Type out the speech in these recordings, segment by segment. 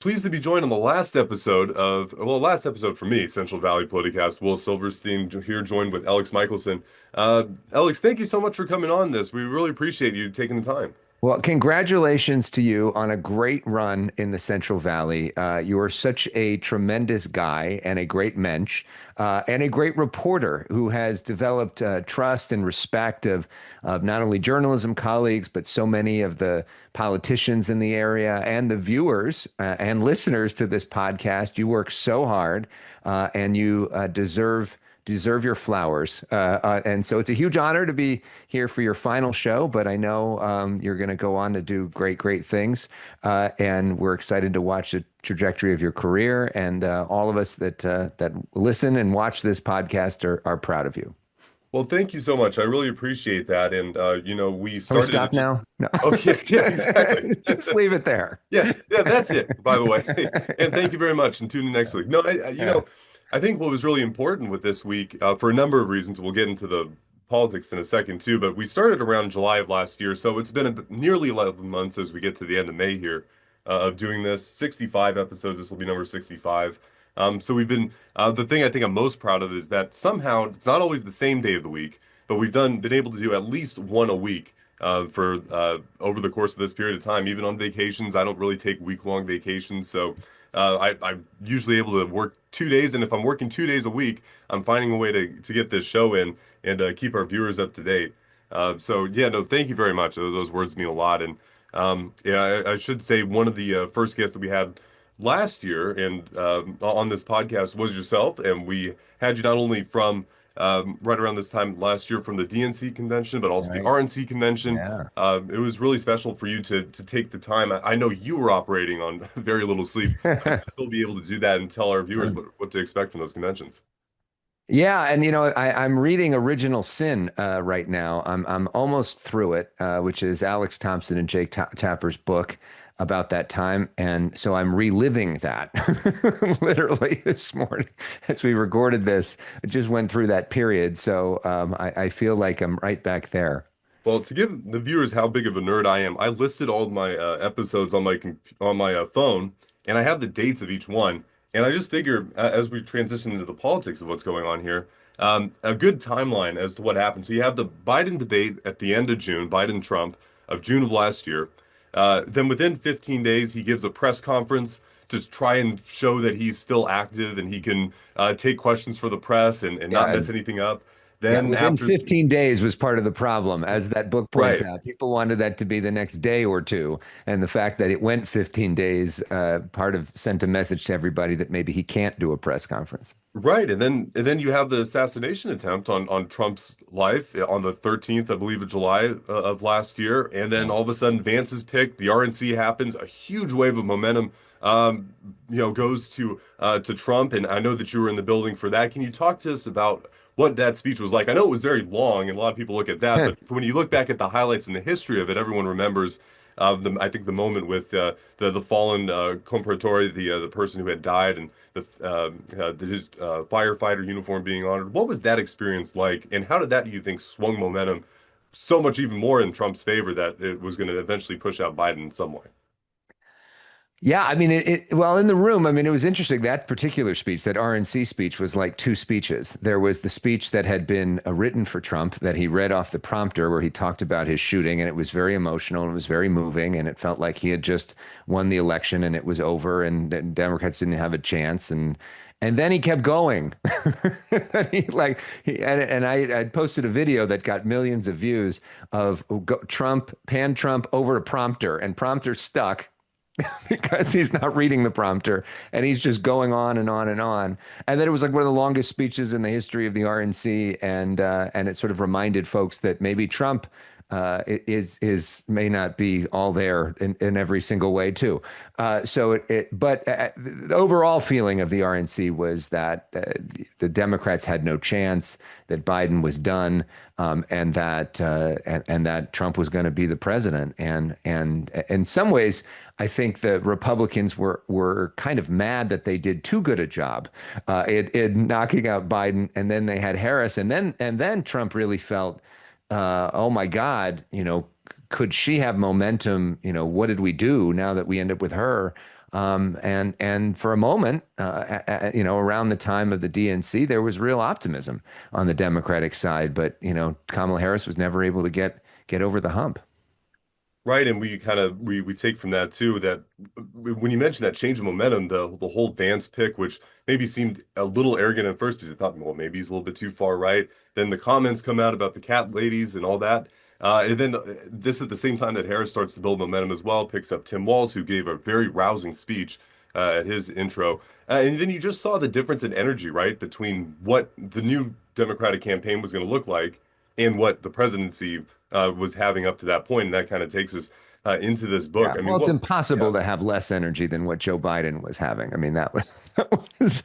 Pleased to be joined on the last episode last episode for me, Central Valley PolitiCast. Will Silverstein here, joined with Alex Michaelson. Alex, thank you so much for coming on this. We really appreciate you taking the time. Well, congratulations to you on a great run in the Central Valley. You are such a tremendous guy and a great mensch, and a great reporter who has developed trust and respect of not only journalism colleagues, but so many of the politicians in the area and the viewers and listeners to this podcast. You work so hard, and you deserve your flowers. And so it's a huge honor to be here for your final show, but I know you're going to go on to do great, great things. And we're excited to watch the trajectory of your career. And all of us that listen and watch this podcast are proud of you. Well, thank you so much. I really appreciate that. And we Can we started it stop just. now? No. Oh yeah, yeah, exactly. Just leave it there. Yeah, yeah, that's it, by the way. And thank you very much. And tune in next week. No, Yeah. I think what was really important with this week, for a number of reasons, we'll get into the politics in a second too, but we started around July of last year. So it's been nearly 11 months as we get to the end of May here, of doing this. 65 episodes. This will be number 65. So we've been, the thing I think I'm most proud of is that somehow it's not always the same day of the week, but we've been able to do at least one a week. For over the course of this period of time, even on vacations, I don't really take week-long vacations, so I'm usually able to work 2 days, and if I'm working 2 days a week, I'm finding a way to get this show in and keep our viewers up to date. So yeah, no, thank you very much. Those words mean a lot, and yeah, I should say one of the first guests that we had last year and on this podcast was yourself, and we had you not only from right around this time last year from the DNC convention, but also the Right. RNC convention. Yeah. It was really special for you to take the time. I know you were operating on very little sleep, to still be able to do that and tell our viewers what to expect from those conventions. Yeah, and I'm reading Original Sin right now. I'm almost through it, which is Alex Thompson and Jake Tapper's book about that time, and so I'm reliving that literally this morning as we recorded this. It just went through that period, so I feel like I'm right back there. Well, to give the viewers how big of a nerd I am, I listed all of my episodes on my phone, and I have the dates of each one. And I just figure, as we transition into the politics of what's going on here, a good timeline as to what happened. So you have the Biden debate at the end of June, Biden Trump of June of last year. Then within 15 days, he gives a press conference to try and show that he's still active and he can take questions for the press and not Yeah, mess anything up. yeah. Then Within after, 15 days was part of the problem, as that book points right. out. People wanted that to be the next day or two, and the fact that it went 15 days, part of sent a message to everybody that maybe he can't do a press conference. Right, and then you have the assassination attempt on Trump's life on the 13th, I believe, of July of last year, and then Yeah. all of a sudden Vance is picked, the RNC happens, a huge wave of momentum, goes to Trump, and I know that you were in the building for that. Can you talk to us about what that speech was like? I know it was very long, and a lot of people look at that, but when you look back at the highlights and the history of it, everyone remembers. I think the moment with the fallen compradore, the person who had died, and his firefighter uniform being honored. What was that experience like, and how did that, do you think, swung momentum so much even more in Trump's favor that it was going to eventually push out Biden in some way? Yeah, I mean, well, in the room, I mean, it was interesting. That particular speech, that RNC speech, was like two speeches. There was the speech that had been written for Trump that he read off the prompter where he talked about his shooting, and it was very emotional and it was very moving, and it felt like he had just won the election and it was over, and the Democrats didn't have a chance, and then he kept going. And I posted a video that got millions of views of Trump, pan Trump over a prompter, and prompter stuck because he's not reading the prompter and he's just going on and on and on. And then it was like one of the longest speeches in the history of the RNC, and it sort of reminded folks that maybe Trump is may not be all there in every single way too. But the overall feeling of the RNC was that the Democrats had no chance, that Biden was done, and that Trump was going to be the president. And in some ways, I think the Republicans were kind of mad that they did too good a job in knocking out Biden, and then they had Harris, and then Trump really felt, oh my God, could she have momentum? What did we do now that we end up with her? And for a moment, around the time of the DNC, there was real optimism on the Democratic side, but Kamala Harris was never able to get over the hump. Right, and we kind of we take from that too that when you mentioned that change of momentum, the whole Vance pick, which maybe seemed a little arrogant at first because I thought, well, maybe he's a little bit too far right. Then the comments come out about the cat ladies and all that, and then this at the same time that Harris starts to build momentum as well, picks up Tim Walz, who gave a very rousing speech at his intro, and then you just saw the difference in energy, right, between what the new Democratic campaign was going to look like and what the presidency was having up to that point, and that kind of takes us into this book. Yeah. I Well, mean, it's what? impossible Yeah, to have less energy than what Joe Biden was having. I mean, that was, that was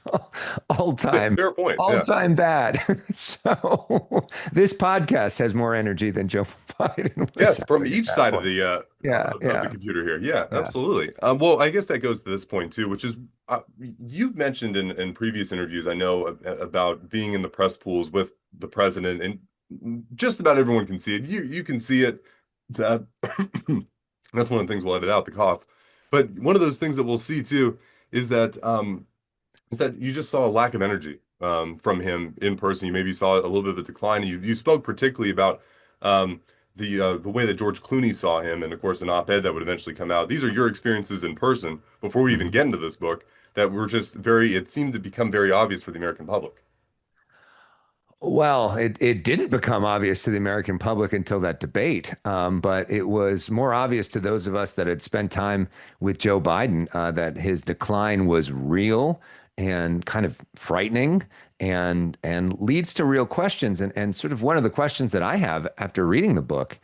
all time, fair point. all Yeah, time bad. So this podcast has more energy than Joe Biden was yes, from having at each that side point. Yeah, of the yeah, computer here. Yeah, yeah. absolutely. Well, I guess that goes to this point too, which is you've mentioned in previous interviews, I know about being in the press pools with the president, and just about everyone can see it. You can see it. That that's one of the things we'll edit out, the cough. But one of those things that we'll see too is that you just saw a lack of energy from him in person. You maybe saw a little bit of a decline. You spoke particularly about the way that George Clooney saw him, and of course an op-ed that would eventually come out. These are your experiences in person before we even Mhm. get into this book that were just very. It seemed to become very obvious for the American public. Well, it didn't become obvious to the American public until that debate, but it was more obvious to those of us that had spent time with Joe Biden that his decline was real and kind of frightening and leads to real questions. And sort of one of the questions that I have after reading the book,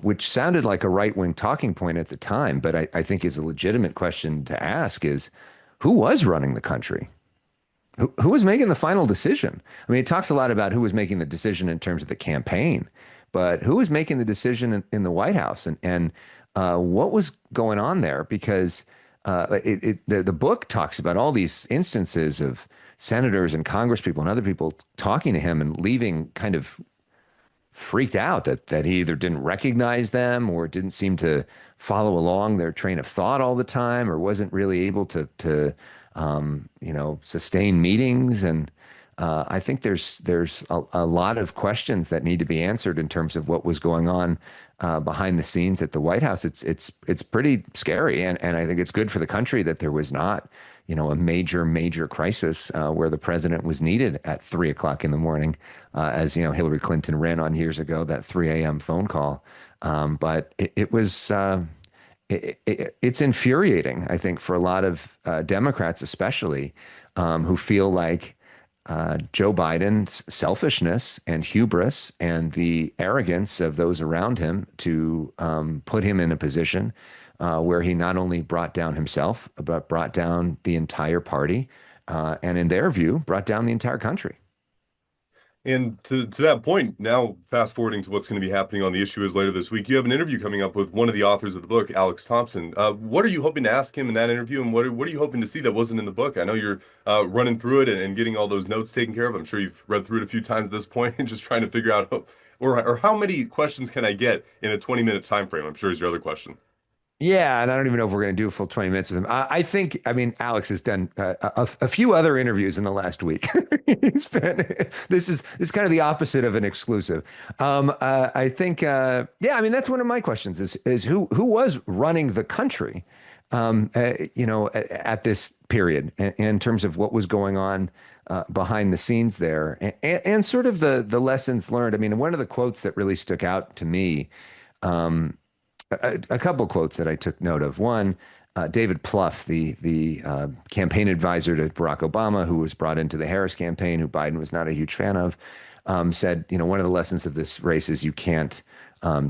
which sounded like a right-wing talking point at the time, but I think is a legitimate question to ask is, who was running the country? Who was making the final decision? I mean, it talks a lot about who was making the decision in terms of the campaign, but who was making the decision in the White House and what was going on there? Because the book talks about all these instances of senators and congresspeople and other people talking to him and leaving kind of freaked out that he either didn't recognize them or didn't seem to follow along their train of thought all the time or wasn't really able to sustain meetings. And I think there's a lot of questions that need to be answered in terms of what was going on behind the scenes at the White House. It's pretty scary, and I think it's good for the country that there was not, a major crisis where the president was needed at 3 o'clock in the morning, as Hillary Clinton ran on years ago, that 3 a.m. phone call. But it was. It's infuriating, I think, for a lot of Democrats, especially, who feel like Joe Biden's selfishness and hubris and the arrogance of those around him to put him in a position where he not only brought down himself, but brought down the entire party, and in their view, brought down the entire country. And to that point, now fast forwarding to what's going to be happening on the issue is later this week, you have an interview coming up with one of the authors of the book, Alex Thompson. What are you hoping to ask him in that interview, and what are you hoping to see that wasn't in the book? I know you're running through it and getting all those notes taken care of. I'm sure you've read through it a few times at this point and just trying to figure out, or how many questions can I get in a 20-minute time frame? I'm sure is your other question. Yeah, and I don't even know if we're going to do a full 20 minutes with him. I think, I mean, Alex has done a few other interviews in the last week. This is kind of the opposite of an exclusive. I think, yeah, I mean, that's one of my questions is who was running the country, at this period in terms of what was going on behind the scenes there and sort of the lessons learned. I mean, one of the quotes that really stuck out to me. A couple quotes that I took note of. One, David Plouffe, the campaign advisor to Barack Obama, who was brought into the Harris campaign, who Biden was not a huge fan of, said, one of the lessons of this race is you can't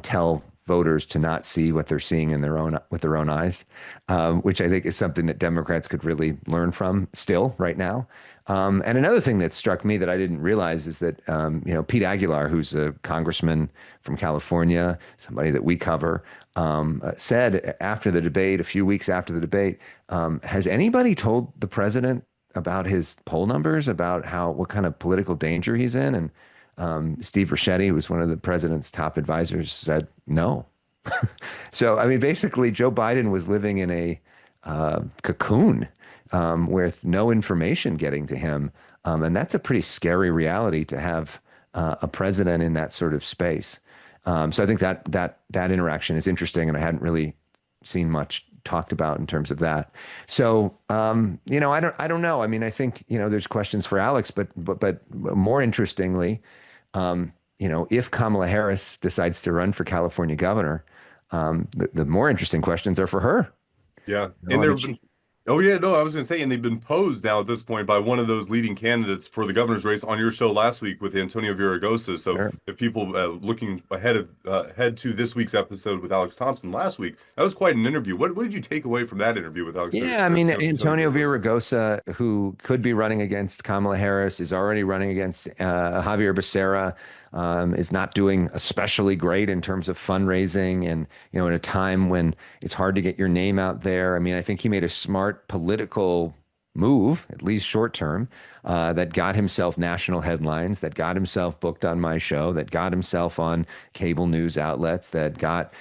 tell voters to not see what they're seeing in their own with their own eyes, which I think is something that Democrats could really learn from still right now. And another thing that struck me that I didn't realize is that Pete Aguilar, who's a congressman from California, somebody that we cover, said after the debate, a few weeks after the debate, has anybody told the president about his poll numbers, about what kind of political danger he's in? And Steve Ricchetti, who was one of the president's top advisors, said no. So, I mean, basically, Joe Biden was living in cocoon with no information getting to him. And that's a pretty scary reality to have a president in that sort of space. So I think that interaction is interesting, and I hadn't really seen much talked about in terms of that. So I don't know. I mean, I think there's questions for Alex, but more interestingly, if Kamala Harris decides to run for California governor, the more interesting questions are for her. Yeah. I And there mean, have been, oh yeah, no, I was going to say, and they've been posed now at this point by one of those leading candidates for the governor's race on your show last week with Antonio Villaraigosa. So sure. if people looking ahead to this week's episode with Alex Thompson last week, that was quite an interview. What did you take away from that interview with Yeah, I mean, Antonio Antonio Villaraigosa? Villaraigosa, who could be running against Kamala Harris, is already running against Javier Becerra, is not doing especially great in terms of fundraising, and in a time when it's hard to get your name out there. I mean, I think he made a smart political move, at least short term, that got himself national headlines, that got himself booked on my show, that got himself on cable news outlets, that got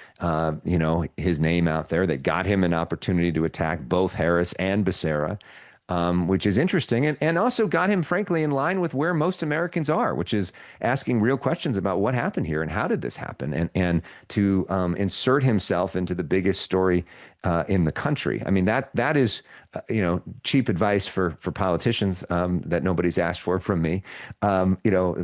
his name out there, that got him an opportunity to attack both Harris and Becerra, which is interesting, and also got him, frankly, in line with where most Americans are, which is asking real questions about what happened here and how did this happen, and to insert himself into the biggest story in the country. I mean, that is cheap advice for politicians that nobody's asked for from me.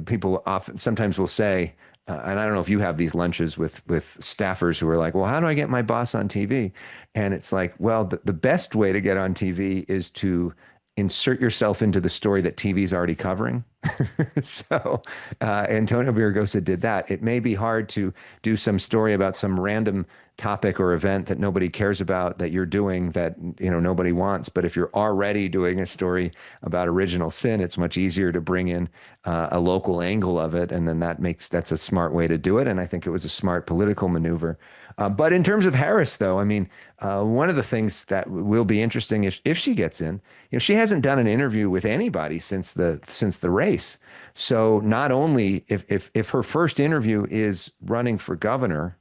People often sometimes will say. And I don't know if you have these lunches with staffers who are like, well, how do I get my boss on TV? And it's like, well, the best way to get on TV is to insert yourself into the story that TV is already covering. So Antonio Villaraigosa did that. It may be hard to do some story about some random topic or event that nobody cares about that you're doing that nobody wants. But if you're already doing a story about original sin, it's much easier to bring in a local angle of it, and then that's a smart way to do it. And I think it was a smart political maneuver. But in terms of Harris, though, I mean, one of the things that will be interesting if she gets in, she hasn't done an interview with anybody since the race. So not only if her first interview is running for governor,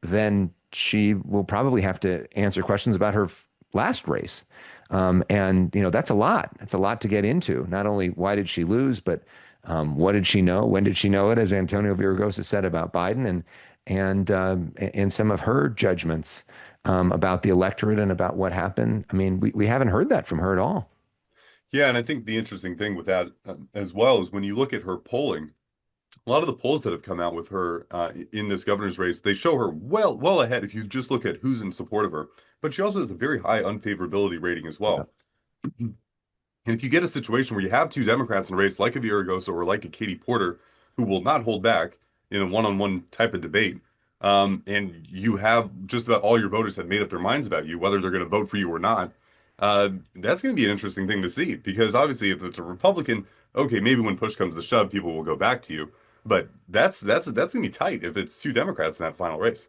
then she will probably have to answer questions about her last race. And that's a lot. That's a lot to get into. Not only why did she lose, but what did she know? When did she know it? As Antonio Villaraigosa said about Biden, and some of her judgments about the electorate and about what happened. I mean, we haven't heard that from her at all. Yeah, and I think the interesting thing with that as well is when you look at her polling, a lot of the polls that have come out with her in this governor's race, they show her well ahead if you just look at who's in support of her. But she also has a very high unfavorability rating as Yeah. well. And if you get a situation where you have two Democrats in a race like a Villaraigosa or like a Katie Porter, who will not hold back in a one-on-one type of debate, and you have just about all your voters have made up their minds about you, whether they're going to vote for you or not, that's going to be an interesting thing to see. Because obviously, if it's a Republican, okay, maybe when push comes to shove, people will go back to you. But that's going to be tight if it's two Democrats in that final race.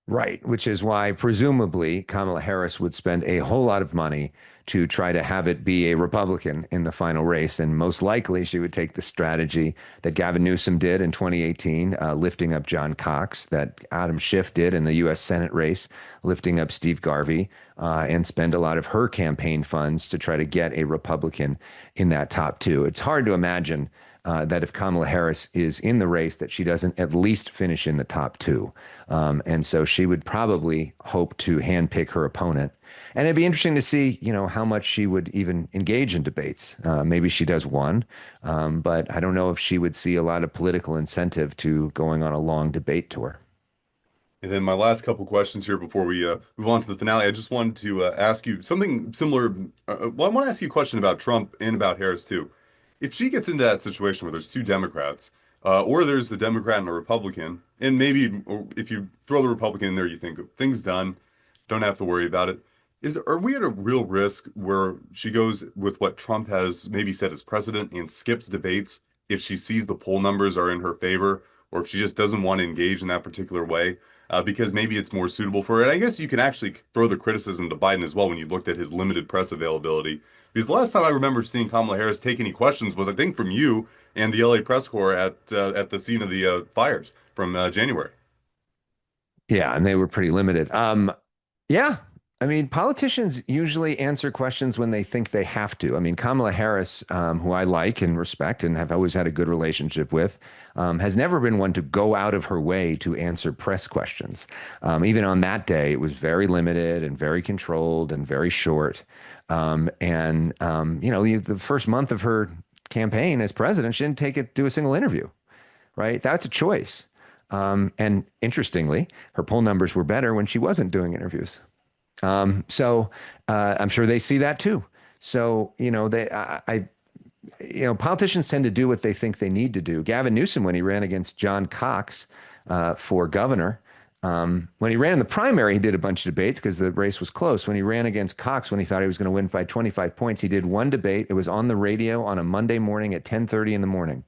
Right, which is why presumably Kamala Harris would spend a whole lot of money to try to have it be a Republican in the final race. And most likely she would take the strategy that Gavin Newsom did in 2018, lifting up John Cox, that Adam Schiff did in the U.S. Senate race, lifting up Steve Garvey, and spend a lot of her campaign funds to try to get a Republican in that top two. It's hard to imagine that if Kamala Harris is in the race, that she doesn't at least finish in the top two. And so she would probably hope to handpick her opponent. And it'd be interesting to see, how much she would even engage in debates. Maybe she does one, but I don't know if she would see a lot of political incentive to going on a long debate tour. And then my last couple questions here before we move on to the finale, I just wanted to ask you something similar. Well, I want to ask you a question about Trump and about Harris too. If she gets into that situation where there's two Democrats, or there's the Democrat and a Republican, and maybe or if you throw the Republican in there, you think things done, don't have to worry about it. Are we at a real risk where she goes with what Trump has maybe said as president and skips debates if she sees the poll numbers are in her favor, or if she just doesn't want to engage in that particular way? Because maybe it's more suitable for her. And I guess you can actually throw the criticism to Biden as well when you looked at his limited press availability. Because the last time I remember seeing Kamala Harris take any questions was, I think, from you and the LA press corps at the scene of the fires from January. Yeah, and they were pretty limited. Yeah, I mean, politicians usually answer questions when they think they have to. I mean, Kamala Harris, who I like and respect and have always had a good relationship with, has never been one to go out of her way to answer press questions. Even on that day, it was very limited and very controlled and very short. The first month of her campaign as president, she didn't do a single interview, right? That's a choice. And interestingly, her poll numbers were better when she wasn't doing interviews. I'm sure they see that too. So, politicians tend to do what they think they need to do. Gavin Newsom, when he ran against John Cox for governor, when he ran in the primary, he did a bunch of debates because the race was close. When he ran against Cox, when he thought he was going to win by 25 points, he did one debate. It was on the radio on a Monday morning at 10:30 in the morning.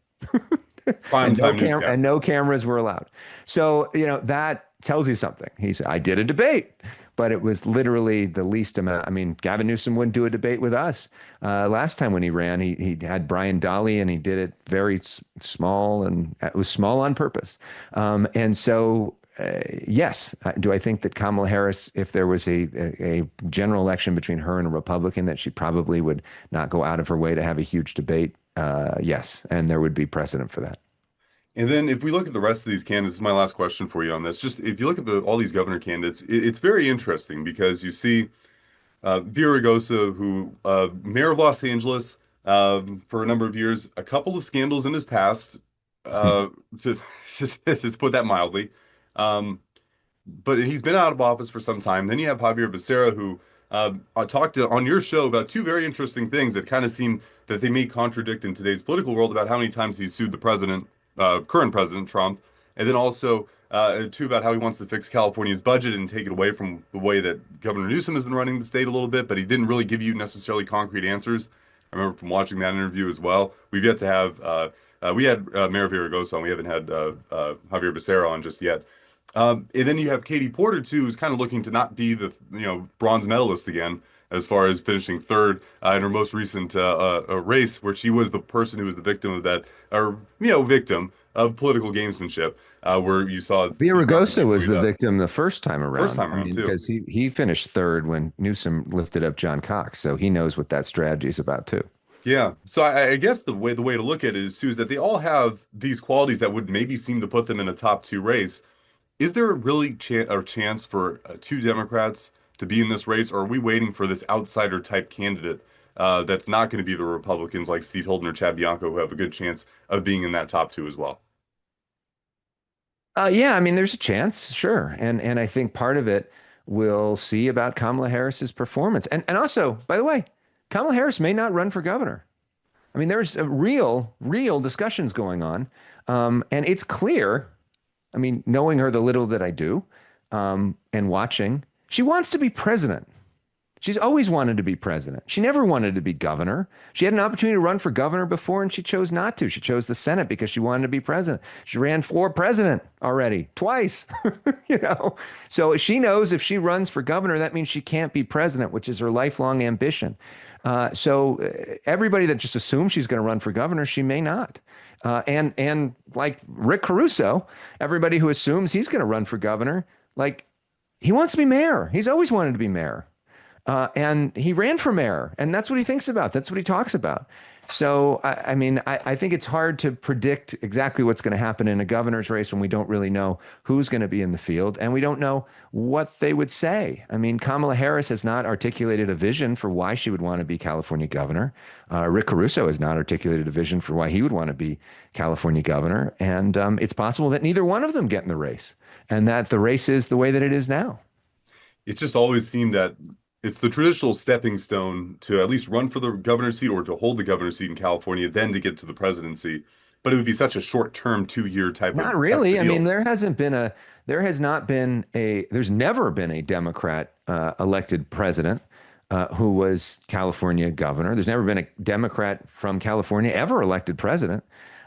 Prime time And newscast. no cameras were allowed. So, that tells you something. He said, I did a debate, but it was literally the least amount. I mean, Gavin Newsom wouldn't do a debate with us. Last time when he ran, he had Brian Dolly and he did it very small, and it was small on purpose. Yes, do I think that Kamala Harris, if there was a general election between her and a Republican, that she probably would not go out of her way to have a huge debate? Yes, and there would be precedent for that. And then if we look at the rest of these candidates, this is my last question for you on this. Just if you look at all these governor candidates, it's very interesting because you see Villaraigosa, who mayor of Los Angeles for a number of years, a couple of scandals in his past, to to put that mildly. Um, but he's been out of office for some time. Then you have Javier Becerra, who talked on your show about two very interesting things that kind of seem that they may contradict in today's political world about how many times he's sued the president, current President Trump, and then also two about how he wants to fix California's budget and take it away from the way that Governor Newsom has been running the state a little bit, but he didn't really give you necessarily concrete answers. I remember from watching that interview as well. We've yet to have we had Mayor Villaraigosa on. We haven't had Javier Becerra on just yet. And then you have Katie Porter too, who's kind of looking to not be the bronze medalist again, as far as finishing third in her most recent race, where she was the person who was the victim of that, or victim of political gamesmanship, where you saw Steve Martin Villaraigosa get was booed the up. victim the first time First around. time I around mean, too. because he finished third when Newsom lifted up John Cox, so he knows what that strategy is about too. Yeah. So I guess the way to look at it is too is that they all have these qualities that would maybe seem to put them in a top two race. Is there a really chance for two Democrats to be in this race, or are we waiting for this outsider type candidate that's not going to be the Republicans like Steve Hilton or Chad Bianco, who have a good chance of being in that top two as well? Yeah, I mean, there's a chance, sure, and I think part of it we'll see about Kamala Harris's performance, and also, by the way, Kamala Harris may not run for governor. I mean, there's a real discussions going on, and it's clear. I mean, knowing her the little that I do, and watching, she wants to be president. She's always wanted to be president. She never wanted to be governor. She had an opportunity to run for governor before, and she chose not to. She chose the Senate because she wanted to be president. She ran for president already twice, you know. So she knows if she runs for governor, that means she can't be president, which is her lifelong ambition. Everybody that just assumes she's going to run for governor, she may not. And like Rick Caruso, everybody who assumes he's going to run for governor, like he wants to be mayor. He's always wanted to be mayor. And he ran for mayor, and that's what he thinks about. That's what he talks about. So, I mean, I think it's hard to predict exactly what's going to happen in a governor's race when we don't really know who's going to be in the field, and we don't know what they would say. I mean, Kamala Harris has not articulated a vision for why she would want to be California governor. Rick Caruso has not articulated a vision for why he would want to be California governor. And it's possible that neither one of them get in the race, and that the race is the way that it is now. It just always seemed that it's the traditional stepping stone to at least run for the governor's seat or to hold the governor's seat in California, then to get to the presidency. But it would be such a short-term, 2 year Not type of really. I mean, deal. there has not been there's never been a Democrat elected president who was California governor. There's never been a Democrat from California ever elected president.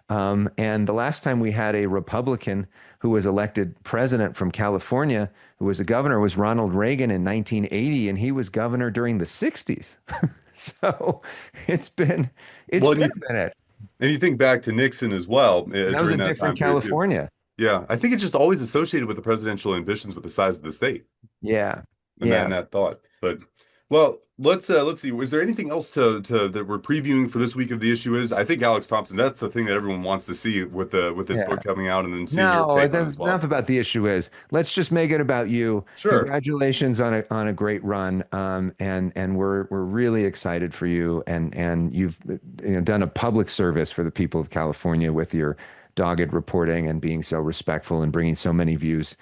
And the last time we had a Republican who was elected president from California, who was a governor, was Ronald Reagan in 1980, and he was governor during the 60s. So it's Well, been a minute. and you think back to Nixon as well That was a during that time different period too. California. Yeah, I think it's just always associated with the presidential ambitions with the size of the state. Yeah. Yeah. that thought. But well, let's see. Was there anything else to that we're previewing for this week of the issue is? I think Alex Thompson, that's the thing that everyone wants to see with the with this Yeah. book coming out and then seeing your No, take on it as that's enough well. about the issue is. Let's just make it about you. Sure. Congratulations on a great run. And we're really excited for you. And you've done a public service for the people of California with your dogged reporting and being so respectful and bringing so many views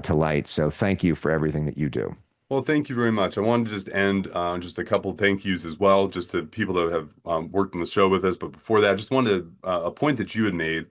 to light. So thank you for everything that you do. Well, thank you very much. I wanted to just end on just a couple of thank yous as well, just to people that have worked on the show with us. But before that, I just wanted a point that you had made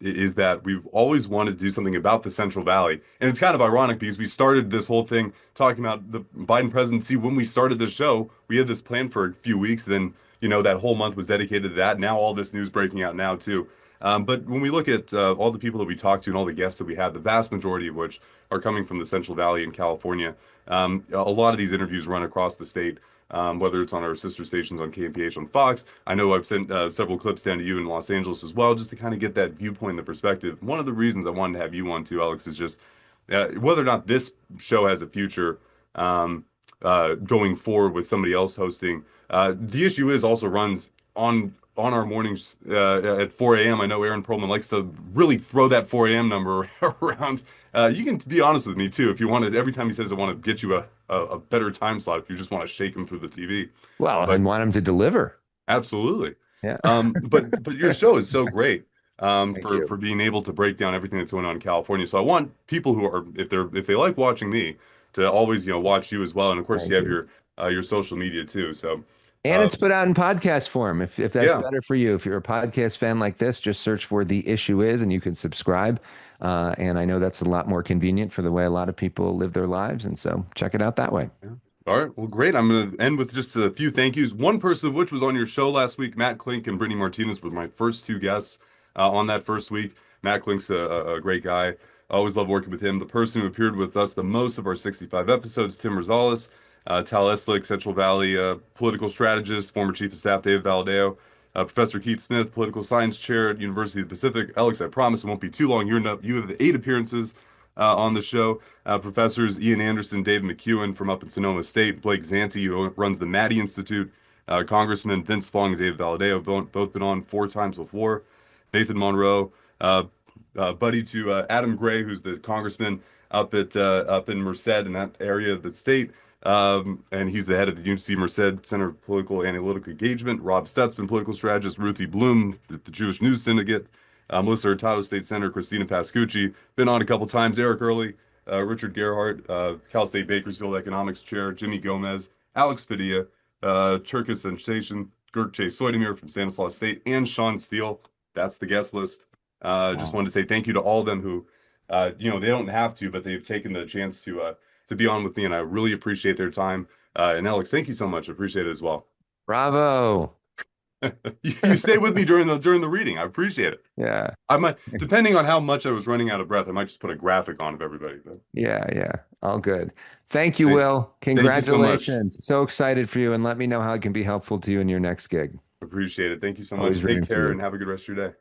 is that we've always wanted to do something about the Central Valley. And it's kind of ironic because we started this whole thing talking about the Biden presidency when we started the show. We had this plan for a few weeks. Then, that whole month was dedicated to that. Now all this news breaking out now too. But when we look at all the people that we talked to and all the guests that we had, the vast majority of which are coming from the Central Valley in California, a lot of these interviews run across the state, whether it's on our sister stations on KPH on Fox. I know I've sent several clips down to you in Los Angeles as well, just to kind of get that viewpoint and the perspective. One of the reasons I wanted to have you on too, Alex, is just whether or not this show has a future going forward with somebody else hosting. The issue is also runs on our mornings at 4 a.m. I know Aaron Perlman likes to really throw that 4 a.m. number around. You can be honest with me too if you want to. Every time he says I want to get you a better time slot, if you just want to shake him through the TV. Well, I But want him to deliver. absolutely. Yeah. But your show is so great Thank for you. being able to break down everything that's going on in California. So I want people who are if they like watching me to always watch you as well. And of course you Thank have you. your social media too. So And uh, it's put out in podcast form. If that's yeah. better for you, if you're a podcast fan like this, just search for The Issue Is and you can subscribe. And I know that's a lot more convenient for the way a lot of people live their lives. And so check it out that way. Yeah. All right. Well, great. I'm going to end with just a few thank yous. One person of which was on your show last week. Matt Klink and Brittany Martinez were my first two guests on that first week. Matt Klink's a great guy. I always love working with him. The person who appeared with us the most of our 65 episodes, Tim Rosales, Tal Eslick, Central Valley political strategist, former chief of staff David Valadeo, Professor Keith Smith, political science chair at University of the Pacific. Alex, I promise it won't be too long. You have 8 appearances on the show. Professors Ian Anderson, David McEwen from up in Sonoma State, Blake Zanti, who runs the Maddie Institute, Congressman Vince Fong and David Valadeo, both been on 4 times before. Nathan Monroe, buddy to Adam Gray, who's the congressman up in Merced in that area of the state. And he's the head of the UC Merced Center of Political Analytical Engagement. Rob Stutzman, political strategist. Ruthie Bloom, the Jewish News Syndicate. Melissa Hurtado, State Senator. Christina Pascucci, been on a couple times. Eric Early, Richard Gerhardt, Cal State Bakersfield Economics Chair. Jimmy Gomez, Alex Padilla, Cherkis Sensation, Girk Chase Soydemir from Stanislaus State, and Sean Steele. That's the guest list. Just Wow. wanted to say thank you to all of them who, they don't have to, but they've taken the chance to be on with me, and I really appreciate their time. And Alex, thank you so much. I appreciate it as well. Bravo. You stayed with me during the reading. I appreciate it. Yeah. I might, depending on how much I was running out of breath, I might just put a graphic on of everybody. But Yeah. Yeah. All good. Thank you, thank, Will. thank you so much. Congratulations. So excited for you. And let me know how I can be helpful to you in your next gig. Appreciate it. Thank you so much. Always Take rooting for care you. and have a good rest of your day.